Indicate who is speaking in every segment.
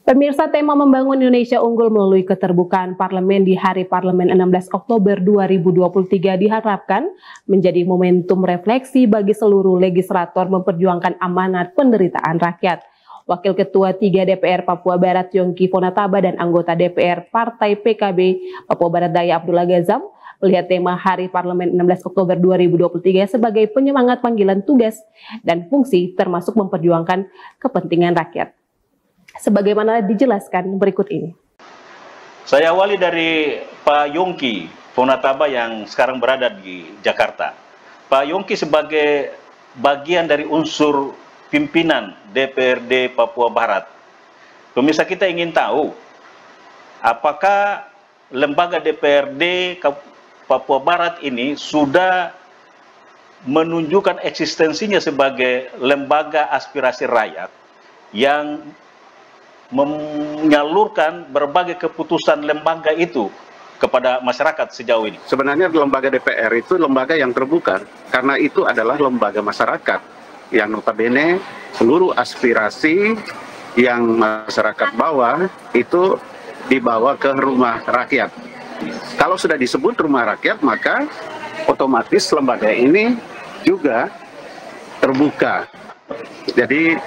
Speaker 1: Pemirsa, tema membangun Indonesia unggul melalui keterbukaan parlemen di Hari Parlemen 16 Oktober 2023 diharapkan menjadi momentum refleksi bagi seluruh legislator memperjuangkan amanat penderitaan rakyat. Wakil Ketua 3 DPR Papua Barat Yongki Fonataba dan anggota DPR Partai PKB Papua Barat Daya Abdullah Ghazam melihat tema Hari Parlemen 16 Oktober 2023 sebagai penyemangat panggilan tugas dan fungsi termasuk memperjuangkan kepentingan rakyat. Sebagaimana dijelaskan berikut ini.
Speaker 2: Saya awali dari Pak Yongki Fonataba yang sekarang berada di Jakarta. Pak Yongki sebagai bagian dari unsur pimpinan DPRD Papua Barat. Pemirsa, kita ingin tahu apakah lembaga DPRD Papua Barat ini sudah menunjukkan eksistensinya sebagai lembaga aspirasi rakyat yang menyalurkan berbagai keputusan lembaga itu kepada masyarakat sejauh ini.
Speaker 3: Sebenarnya lembaga DPR itu lembaga yang terbuka, karena itu adalah lembaga masyarakat yang notabene seluruh aspirasi yang masyarakat bawa itu dibawa ke rumah rakyat. Kalau sudah disebut rumah rakyat, maka otomatis lembaga ini juga terbuka. Jadi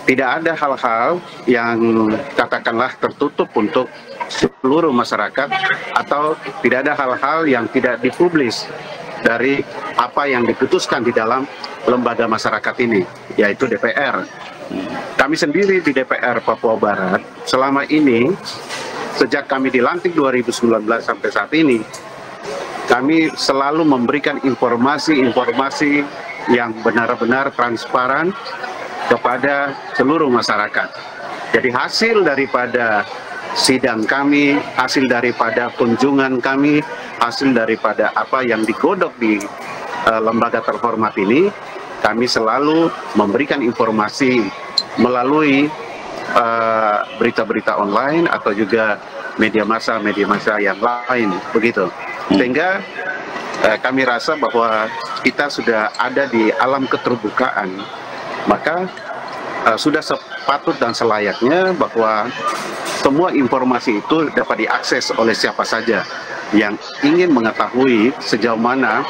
Speaker 3: tidak ada hal-hal yang katakanlah tertutup untuk seluruh masyarakat, atau tidak ada hal-hal yang tidak dipublis dari apa yang diputuskan di dalam lembaga masyarakat ini, yaitu DPR. Kami sendiri di DPR Papua Barat selama ini, sejak kami dilantik 2019 sampai saat ini, kami selalu memberikan informasi-informasi yang benar-benar transparan kepada seluruh masyarakat. Jadi hasil daripada sidang kami, hasil daripada kunjungan kami, hasil daripada apa yang digodok di lembaga terhormat ini, kami selalu memberikan informasi melalui berita-berita online atau juga media massa yang lain, begitu. Sehingga kami rasa bahwa kita sudah ada di alam keterbukaan, maka sudah sepatut dan selayaknya bahwa semua informasi itu dapat diakses oleh siapa saja yang ingin mengetahui sejauh mana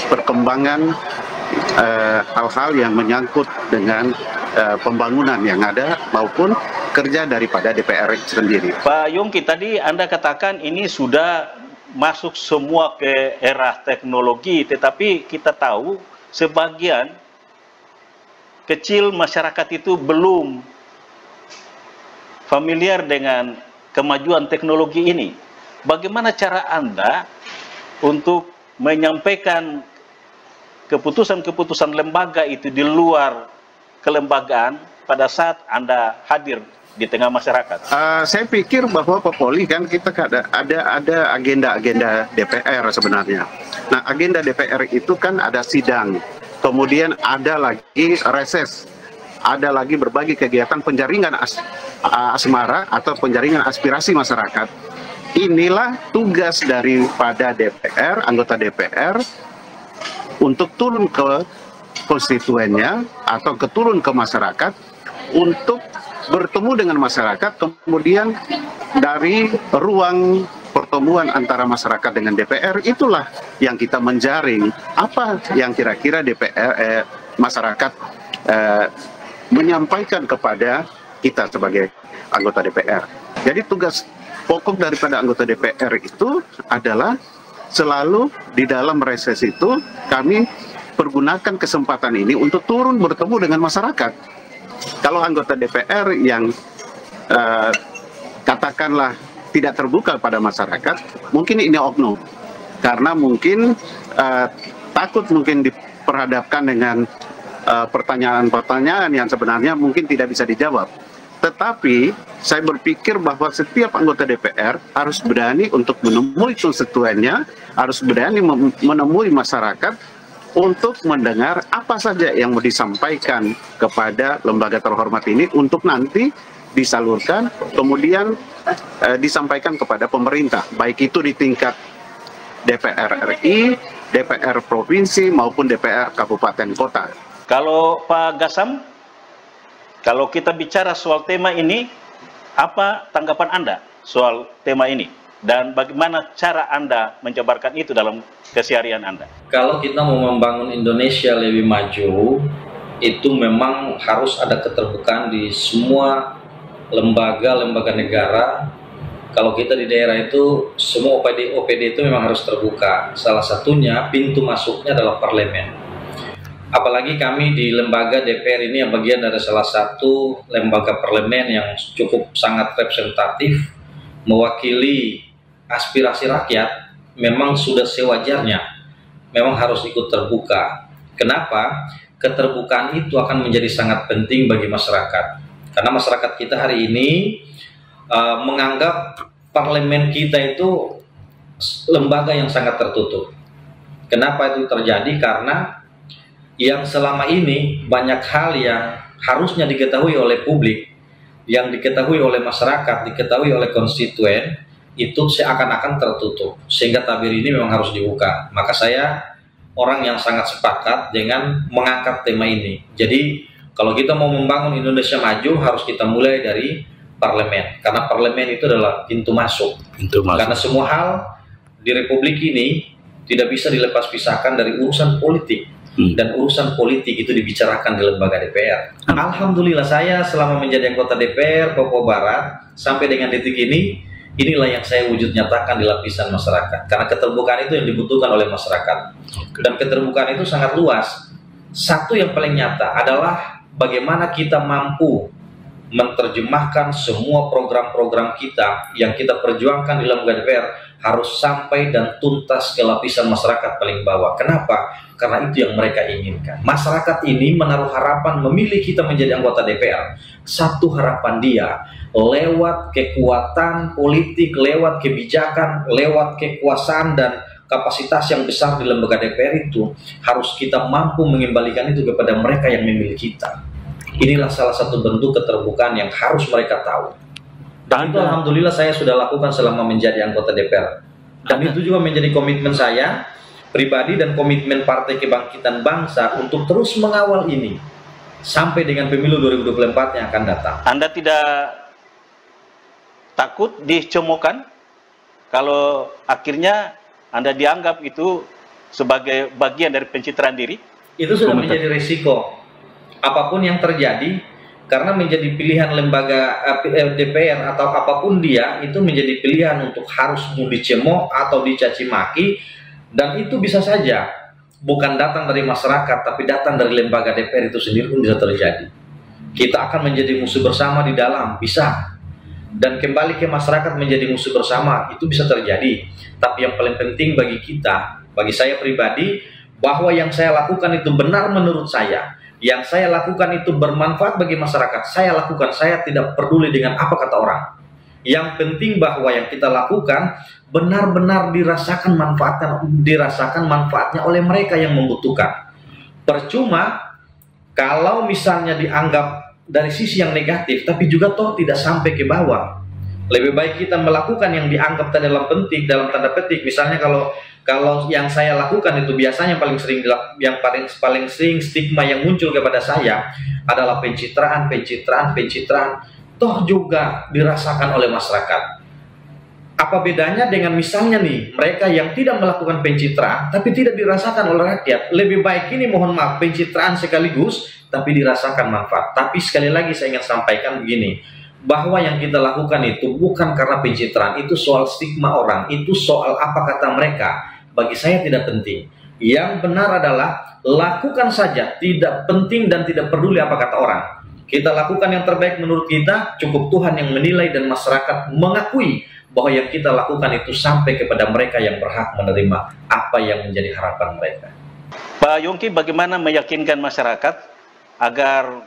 Speaker 3: perkembangan hal-hal yang menyangkut dengan pembangunan yang ada maupun kerja daripada DPR sendiri.
Speaker 2: Pak Yongki, tadi Anda katakan ini sudah masuk semua ke era teknologi, tetapi kita tahu sebagian kecil masyarakat itu belum familiar dengan kemajuan teknologi ini. Bagaimana cara Anda untuk menyampaikan keputusan-keputusan lembaga itu di luar kelembagaan pada saat Anda hadir di tengah masyarakat?
Speaker 3: Saya pikir bahwa Popoli kan kita ada agenda-agenda DPR sebenarnya. Nah, agenda DPR itu kan ada sidang, kemudian ada lagi reses, ada lagi berbagai kegiatan penjaringan asmara atau penjaringan aspirasi masyarakat. Inilah tugas daripada DPR, anggota DPR, untuk turun ke konstituennya atau turun ke masyarakat untuk bertemu dengan masyarakat, kemudian dari ruang pertemuan antara masyarakat dengan DPR, itulah yang kita menjaring apa yang kira-kira DPR masyarakat menyampaikan kepada kita sebagai anggota DPR. Jadi tugas pokok daripada anggota DPR itu adalah selalu di dalam reses itu kami pergunakan kesempatan ini untuk turun bertemu dengan masyarakat. Kalau anggota DPR yang katakanlah tidak terbuka pada masyarakat, mungkin ini oknum, karena mungkin takut mungkin diperhadapkan dengan pertanyaan-pertanyaan yang sebenarnya mungkin tidak bisa dijawab. Tetapi saya berpikir bahwa setiap anggota DPR harus berani untuk menemui konstituennya, harus berani menemui masyarakat untuk mendengar apa saja yang mau disampaikan kepada lembaga terhormat ini untuk nanti disalurkan, kemudian disampaikan kepada pemerintah, baik itu di tingkat DPR RI, DPR provinsi maupun DPR kabupaten kota.
Speaker 2: Kalau Pak Ghazam, kalau kita bicara soal tema ini, Apa tanggapan Anda soal tema ini? Dan bagaimana cara Anda menjabarkan itu dalam keseharian Anda?
Speaker 4: Kalau kita mau membangun Indonesia lebih maju, itu memang harus ada keterbukaan di semua lembaga-lembaga negara. Kalau kita di daerah itu, semua OPD itu memang harus terbuka. Salah satunya, pintu masuknya adalah parlemen. Apalagi kami di lembaga DPR ini yang bagian dari salah satu lembaga parlemen yang cukup sangat representatif, mewakili aspirasi rakyat, memang sudah sewajarnya, memang harus ikut terbuka. Kenapa? Keterbukaan itu akan menjadi sangat penting bagi masyarakat. Karena masyarakat kita hari ini menganggap parlemen kita itu lembaga yang sangat tertutup. Kenapa itu terjadi? Karena yang selama ini banyak hal yang harusnya diketahui oleh publik, yang diketahui oleh masyarakat, diketahui oleh konstituen, itu seakan-akan tertutup. Sehingga tabir ini memang harus dibuka. Maka saya orang yang sangat sepakat dengan mengangkat tema ini. Jadi kalau kita mau membangun Indonesia maju, harus kita mulai dari parlemen, karena parlemen itu adalah pintu masuk. Karena semua hal di Republik ini tidak bisa dilepas pisahkan dari urusan politik, dan urusan politik itu dibicarakan di lembaga DPR. Alhamdulillah saya selama menjadi anggota DPR Papua Barat sampai dengan detik ini, inilah yang saya wujud nyatakan di lapisan masyarakat. Karena keterbukaan itu yang dibutuhkan oleh masyarakat, dan keterbukaan itu sangat luas. Satu yang paling nyata adalah bagaimana kita mampu menerjemahkan semua program-program kita yang kita perjuangkan di lembaga DPR harus sampai dan tuntas ke lapisan masyarakat paling bawah. Kenapa? Karena itu yang mereka inginkan. Masyarakat ini menaruh harapan memilih kita menjadi anggota DPR. Satu harapan dia, lewat kekuatan politik, lewat kebijakan, lewat kekuasaan dan kapasitas yang besar di lembaga DPR itu, harus kita mampu mengembalikan itu kepada mereka yang memilih kita. Inilah salah satu bentuk keterbukaan yang harus mereka tahu. Dan itu alhamdulillah saya sudah lakukan selama menjadi anggota DPR. Dan itu juga menjadi komitmen saya pribadi dan komitmen Partai Kebangkitan Bangsa untuk terus mengawal ini sampai dengan pemilu 2024 yang akan datang.
Speaker 2: Anda tidak takut dicemokan kalau akhirnya Anda dianggap itu sebagai bagian dari pencitraan diri?
Speaker 4: Itu sudah menjadi risiko. Apapun yang terjadi, karena menjadi pilihan lembaga DPR atau apapun dia, itu menjadi pilihan untuk harus dicemooh atau dicaci maki, dan itu bisa saja bukan datang dari masyarakat, tapi datang dari lembaga DPR itu sendiri pun bisa terjadi. Kita akan menjadi musuh bersama di dalam, bisa. Dan kembali ke masyarakat menjadi musuh bersama, itu bisa terjadi. Tapi yang paling penting bagi kita, bagi saya pribadi, bahwa yang saya lakukan itu benar menurut saya. Yang saya lakukan itu bermanfaat bagi masyarakat, saya lakukan, saya tidak peduli dengan apa kata orang. Yang penting bahwa yang kita lakukan benar-benar dirasakan manfaatnya oleh mereka yang membutuhkan. Percuma kalau misalnya dianggap dari sisi yang negatif, tapi juga toh tidak sampai ke bawah. Lebih baik kita melakukan yang dianggap dalam tanda petik. Misalnya kalau yang saya lakukan itu biasanya paling sering stigma yang muncul kepada saya adalah pencitraan. Toh juga dirasakan oleh masyarakat. Apa bedanya dengan misalnya nih mereka yang tidak melakukan pencitraan tapi tidak dirasakan oleh rakyat? Lebih baik ini mohon maaf pencitraan sekaligus tapi dirasakan manfaat. Tapi sekali lagi saya ingin sampaikan begini, bahwa yang kita lakukan itu bukan karena pencitraan, itu soal stigma orang, itu soal apa kata mereka. Bagi saya tidak penting. Yang benar adalah lakukan saja, tidak penting dan tidak peduli apa kata orang. Kita lakukan yang terbaik menurut kita, cukup Tuhan yang menilai dan masyarakat mengakui bahwa yang kita lakukan itu sampai kepada mereka yang berhak menerima apa yang menjadi harapan mereka.
Speaker 2: Pak Yongki, bagaimana meyakinkan masyarakat agar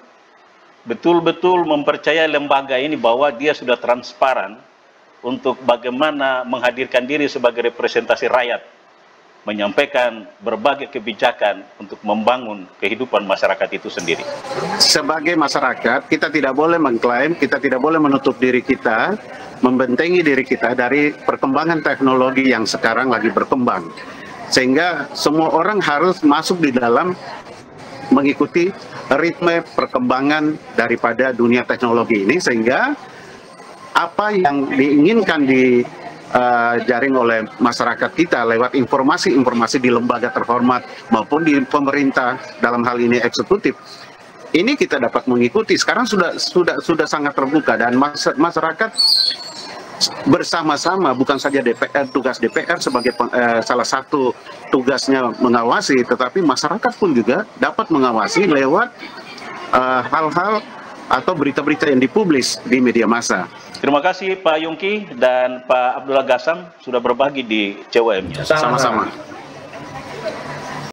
Speaker 2: betul-betul mempercayai lembaga ini bahwa dia sudah transparan untuk bagaimana menghadirkan diri sebagai representasi rakyat, menyampaikan berbagai kebijakan untuk membangun kehidupan masyarakat itu sendiri.
Speaker 3: Sebagai masyarakat, kita tidak boleh mengklaim, kita tidak boleh menutup diri kita, membentengi diri kita dari perkembangan teknologi yang sekarang lagi berkembang. Sehingga semua orang harus masuk di dalam mengikuti ritme perkembangan daripada dunia teknologi ini, sehingga apa yang diinginkan di jaring oleh masyarakat kita lewat informasi-informasi di lembaga terhormat maupun di pemerintah dalam hal ini eksekutif, ini kita dapat mengikuti. Sekarang sudah sangat terbuka dan masyarakat bersama-sama, bukan saja DPR, tugas DPR sebagai salah satu tugasnya mengawasi, tetapi masyarakat pun juga dapat mengawasi lewat hal-hal atau berita-berita yang dipublis di media massa.
Speaker 2: Terima kasih Pak Yongki dan Pak Abdullah Gassam sudah berbagi di CWM-nya.
Speaker 3: Sama-sama.